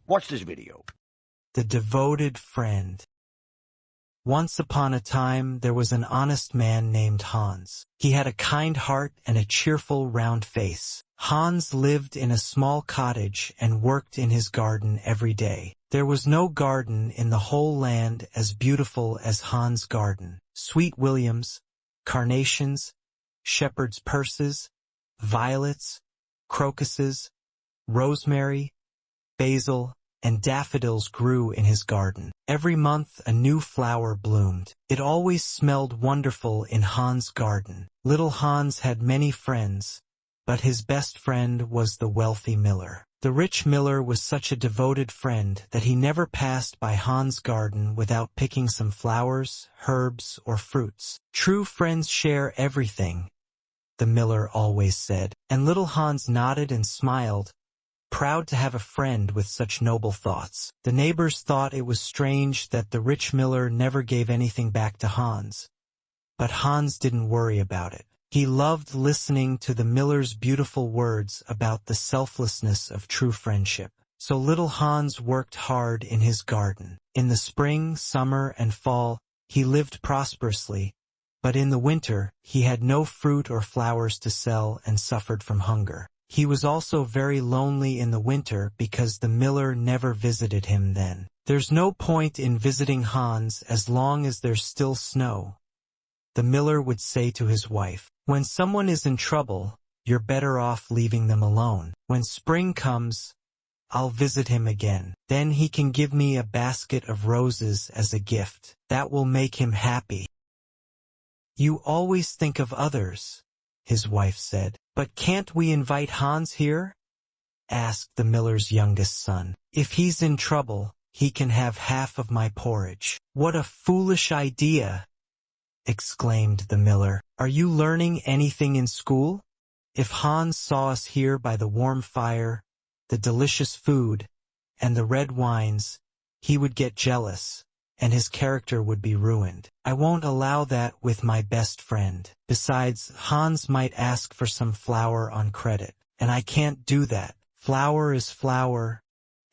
Watch this video. The devoted friend. Once upon a time, there was an honest man named Hans. He had a kind heart and a cheerful, round face. Hans lived in a small cottage and worked in his garden every day. There was no garden in the whole land as beautiful as Hans' garden. Sweet williams, carnations, shepherd's purses, violets, crocuses, rosemary, basil, and daffodils grew in his garden. Every month a new flower bloomed. It always smelled wonderful in Hans' garden. Little Hans had many friends, but his best friend was the wealthy miller. The rich miller was such a devoted friend that he never passed by Hans' garden without picking some flowers, herbs, or fruits. True friends share everything, the miller always said, and little Hans nodded and smiled, proud to have a friend with such noble thoughts. The neighbors thought it was strange that the rich miller never gave anything back to Hans. But Hans didn't worry about it. He loved listening to the miller's beautiful words about the selflessness of true friendship. So little Hans worked hard in his garden. In the spring, summer, and fall, he lived prosperously, but in the winter, he had no fruit or flowers to sell and suffered from hunger. He was also very lonely in the winter because the miller never visited him then. There's no point in visiting Hans as long as there's still snow, the miller would say to his wife. When someone is in trouble, you're better off leaving them alone. When spring comes, I'll visit him again. Then he can give me a basket of roses as a gift. That will make him happy. You always think of others, his wife said. But can't we invite Hans here? Asked the miller's youngest son. If he's in trouble, he can have half of my porridge. What a foolish idea! Exclaimed the miller. Are you learning anything in school? If Hans saw us here by the warm fire, the delicious food, and the red wines, he would get jealous, and his character would be ruined. I won't allow that with my best friend. Besides, Hans might ask for some flour on credit, and I can't do that. Flour is flour,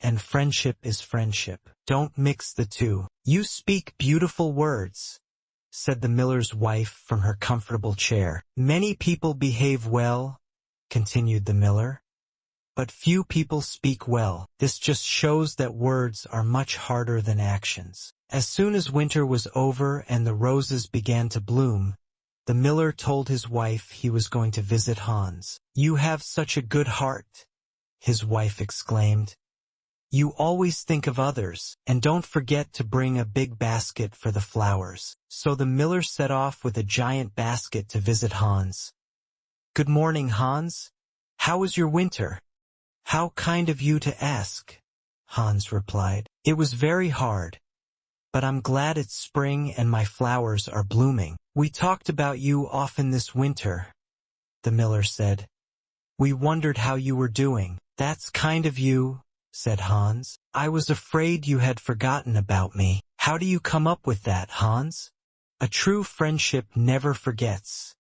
and friendship is friendship. Don't mix the two. You speak beautiful words, said the miller's wife from her comfortable chair. Many people behave well, continued the miller, but few people speak well. This just shows that words are much harder than actions. As soon as winter was over and the roses began to bloom, the miller told his wife he was going to visit Hans. You have such a good heart, his wife exclaimed. You always think of others, and don't forget to bring a big basket for the flowers. So the miller set off with a giant basket to visit Hans. Good morning, Hans. How was your winter? How kind of you to ask, Hans replied. It was very hard, but I'm glad it's spring and my flowers are blooming. We talked about you often this winter, the miller said. We wondered how you were doing. That's kind of you, said Hans. I was afraid you had forgotten about me. How do you come up with that, Hans? A true friendship never forgets,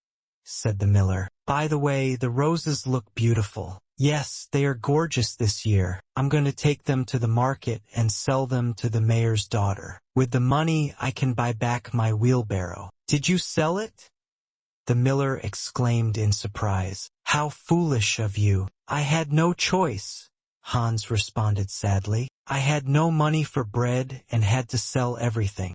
said the miller. By the way, the roses look beautiful. Yes, they are gorgeous this year. I'm going to take them to the market and sell them to the mayor's daughter. With the money, I can buy back my wheelbarrow. Did you sell it? The miller exclaimed in surprise. How foolish of you. I had no choice, Hans responded sadly. I had no money for bread and had to sell everything.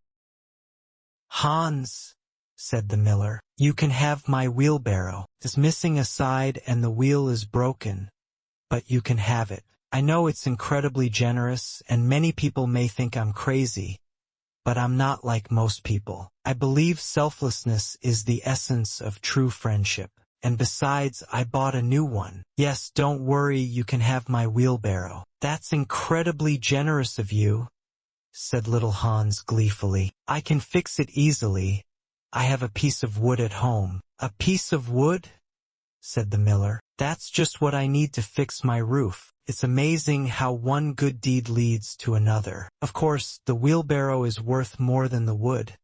Hans, said the miller, you can have my wheelbarrow. It's missing a side and the wheel is broken, but you can have it. I know it's incredibly generous and many people may think I'm crazy, but I'm not like most people. I believe selflessness is the essence of true friendship. And besides, I bought a new one. Yes, don't worry, you can have my wheelbarrow. That's incredibly generous of you, said little Hans gleefully. I can fix it easily. I have a piece of wood at home. A piece of wood? Said the miller. That's just what I need to fix my roof. It's amazing how one good deed leads to another. Of course, the wheelbarrow is worth more than the wood,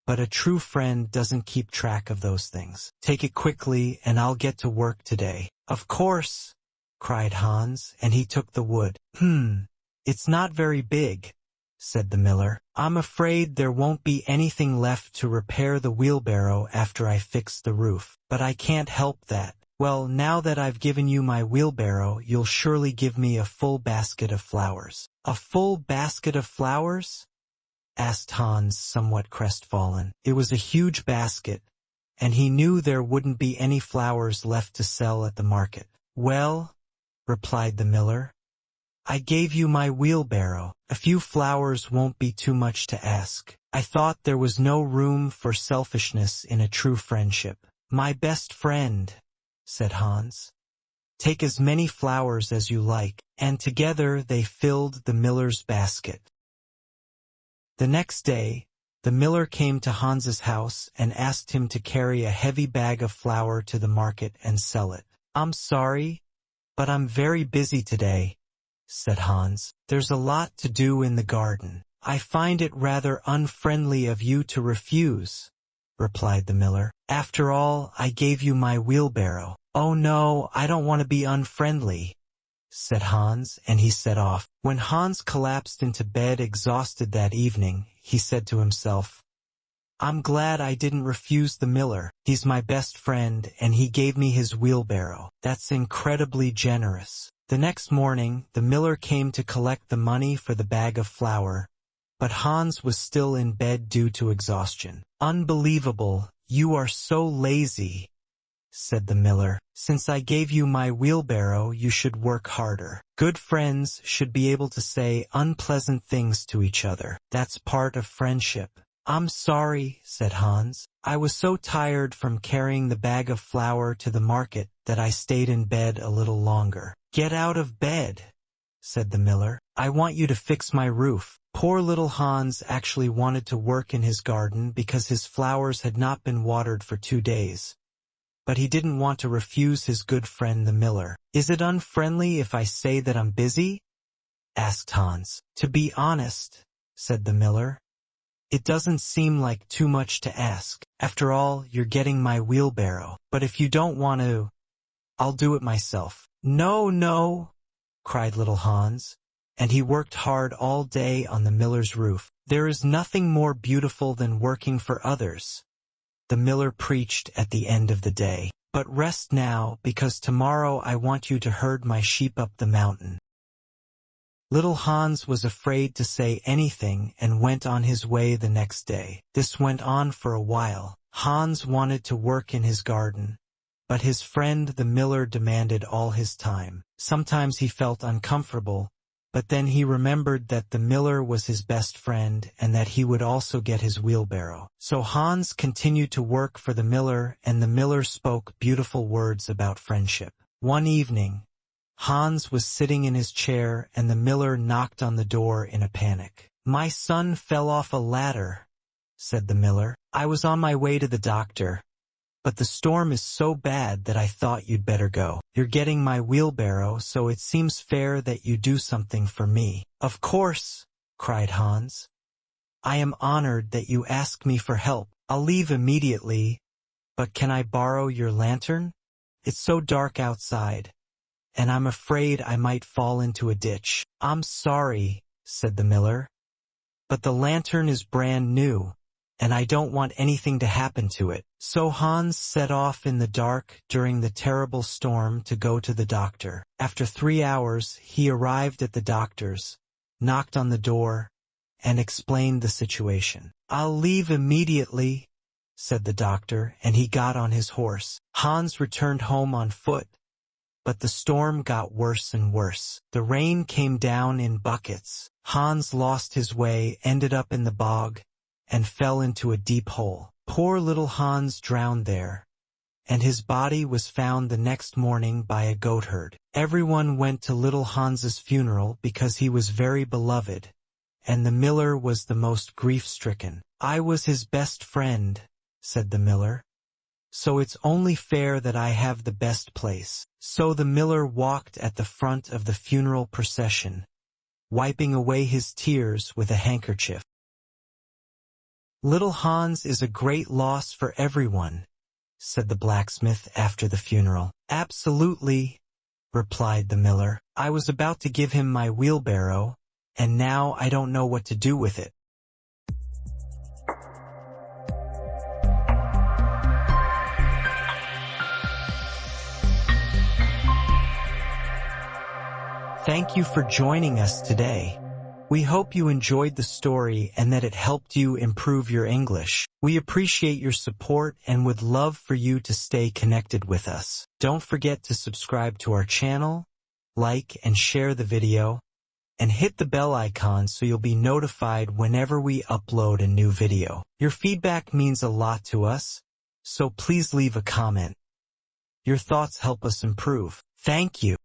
but a true friend doesn't keep track of those things. Take it quickly and I'll get to work today. Of course, cried Hans, and he took the wood. "It's not very big," said the miller. "I'm afraid there won't be anything left to repair the wheelbarrow after I fix the roof. But I can't help that. Well, now that I've given you my wheelbarrow, you'll surely give me a full basket of flowers." "A full basket of flowers?" asked Hans, somewhat crestfallen. It was a huge basket, and he knew there wouldn't be any flowers left to sell at the market. "Well," replied the miller, "I gave you my wheelbarrow. A few flowers won't be too much to ask. I thought there was no room for selfishness in a true friendship." "My best friend," said Hans, "take as many flowers as you like," and together they filled the miller's basket. The next day, the miller came to Hans's house and asked him to carry a heavy bag of flour to the market and sell it. "I'm sorry, but I'm very busy today," said Hans. "There's a lot to do in the garden." "I find it rather unfriendly of you to refuse," replied the miller. "After all, I gave you my wheelbarrow." "Oh no, I don't want to be unfriendly," said Hans, and he set off. When Hans collapsed into bed exhausted that evening, he said to himself, "I'm glad I didn't refuse the miller. He's my best friend, and he gave me his wheelbarrow. That's incredibly generous." The next morning, the miller came to collect the money for the bag of flour, but Hans was still in bed due to exhaustion. "Unbelievable, you are so lazy," said the miller. "Since I gave you my wheelbarrow, you should work harder. Good friends should be able to say unpleasant things to each other. That's part of friendship." "I'm sorry," said Hans. "I was so tired from carrying the bag of flour to the market that I stayed in bed a little longer." "Get out of bed," said the miller. "I want you to fix my roof." Poor little Hans actually wanted to work in his garden because his flowers had not been watered for 2 days. But he didn't want to refuse his good friend the miller. "Is it unfriendly if I say that I'm busy?" asked Hans. "To be honest," said the miller, "it doesn't seem like too much to ask. After all, you're getting my wheelbarrow. But if you don't want to, I'll do it myself." "No, no," cried little Hans, and he worked hard all day on the miller's roof. "There is nothing more beautiful than working for others," the miller preached at the end of the day. "But rest now, because tomorrow I want you to herd my sheep up the mountain." Little Hans was afraid to say anything and went on his way the next day. This went on for a while. Hans wanted to work in his garden, but his friend the miller demanded all his time. Sometimes he felt uncomfortable, but then he remembered that the miller was his best friend and that he would also get his wheelbarrow. So Hans continued to work for the miller, and the miller spoke beautiful words about friendship. One evening, Hans was sitting in his chair and the miller knocked on the door in a panic. "My son fell off a ladder," said the miller. "I was on my way to the doctor, but the storm is so bad that I thought you'd better go. You're getting my wheelbarrow, so it seems fair that you do something for me." "Of course," cried Hans. "I am honored that you ask me for help. I'll leave immediately, but can I borrow your lantern? It's so dark outside, and I'm afraid I might fall into a ditch." "I'm sorry," said the miller, "but the lantern is brand new, and I don't want anything to happen to it." So Hans set off in the dark during the terrible storm to go to the doctor. After 3 hours, he arrived at the doctor's, knocked on the door, and explained the situation. "I'll leave immediately," said the doctor, and he got on his horse. Hans returned home on foot, but the storm got worse and worse. The rain came down in buckets. Hans lost his way, ended up in the bog, and fell into a deep hole. Poor little Hans drowned there, and his body was found the next morning by a goatherd. Everyone went to little Hans's funeral because he was very beloved, and the miller was the most grief-stricken. "I was his best friend," said the miller, "so it's only fair that I have the best place." So the miller walked at the front of the funeral procession, wiping away his tears with a handkerchief. "Little Hans is a great loss for everyone," said the blacksmith after the funeral. "Absolutely," replied the miller. "I was about to give him my wheelbarrow, and now I don't know what to do with it. Thank you for joining us today. We hope you enjoyed the story and that it helped you improve your English. We appreciate your support and would love for you to stay connected with us. Don't forget to subscribe to our channel, like and share the video, and hit the bell icon so you'll be notified whenever we upload a new video. Your feedback means a lot to us, so please leave a comment. Your thoughts help us improve. Thank you.